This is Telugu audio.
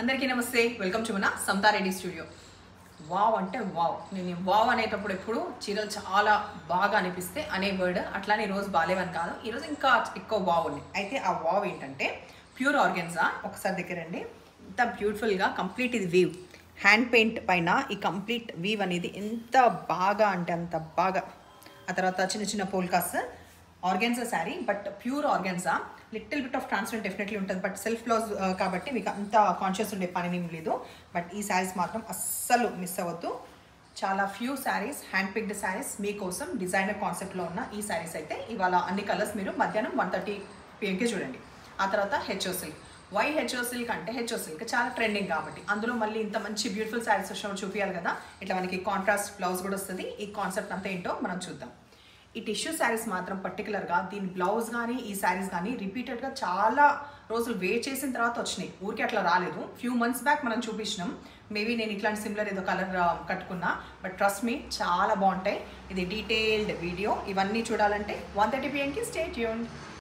అందరికీ నమస్తే, వెల్కమ్ టు మన సమతారెడ్డి స్టూడియో. వావ్ అంటే వావ్. నేను వావ్ అనేటప్పుడు ఎప్పుడు చీరలు చాలా బాగా అనిపిస్తే అనే వర్డ్, అట్లానే ఈరోజు బాలేవని కాదు, ఈరోజు ఇంకా ఎక్కువ వావ్ ఉన్నాయి. అయితే ఆ వావ్ ఏంటంటే ప్యూర్ ఆర్గెన్జా. ఒకసారి దగ్గరండి, ఎంత బ్యూటిఫుల్గా కంప్లీట్ ఇది వీవ్, హ్యాండ్ పెయింట్ పైన ఈ కంప్లీట్ వీవ్ అనేది ఎంత బాగా అంటే అంత బాగా. ఆ తర్వాత చిన్న చిన్న polkas, organza sari, but pure organza. Little bit of transparent definitely ఉంటుంది, బట్ సెల్ఫ్ బ్లౌజ్ కాబట్టి మీకు అంత కాన్షియస్ ఉండే పని ఏం లేదు. బట్ ఈ శారీస్ మాత్రం అస్సలు మిస్ అవ్వద్దు. చాలా few saris, hand picked saris మీకోసం డిజైనర్ కాన్సెప్ట్లో ఉన్న ఈ శారీస్ అయితే ఇవాళ అన్ని కలర్స్ మీరు మధ్యాహ్నం 1:30 PM చూడండి. ఆ తర్వాత HO silk. Why HO silk అంటే హెచ్ఓ సిల్క్ చాలా ట్రెండింగ్ కాబట్టి అందులో మళ్ళీ ఇంత మంచి బ్యూటిఫుల్ శారీస్ వచ్చినప్పుడు చూపించాలి కదా. ఇట్లా మనకి కాంట్రాస్ట్ బ్లౌజ్ కూడా వస్తుంది. ఈ కాన్సెప్ట్ అంతా ఏంటో మనం చూద్దాం. ఈ టిష్యూ శారీస్ మాత్రం పర్టికులర్గా దీని బ్లౌజ్ కానీ ఈ శారీస్ కానీ రిపీటెడ్గా చాలా రోజులు వెయిట్ చేసిన తర్వాత వచ్చినాయి, ఊరికి అట్లా రాలేదు. ఫ్యూ మంత్స్ బ్యాక్ మనం చూపించినాం. మేబీ నేను ఇట్లాంటి సిమిలర్ ఏదో కలర్ కట్టుకున్నా, బట్ ట్రస్ట్ మీ చాలా బాగుంటాయి. ఇది డీటెయిల్డ్ వీడియో. ఇవన్నీ చూడాలంటే 1:30 PM స్టే ట్యూన్డ్.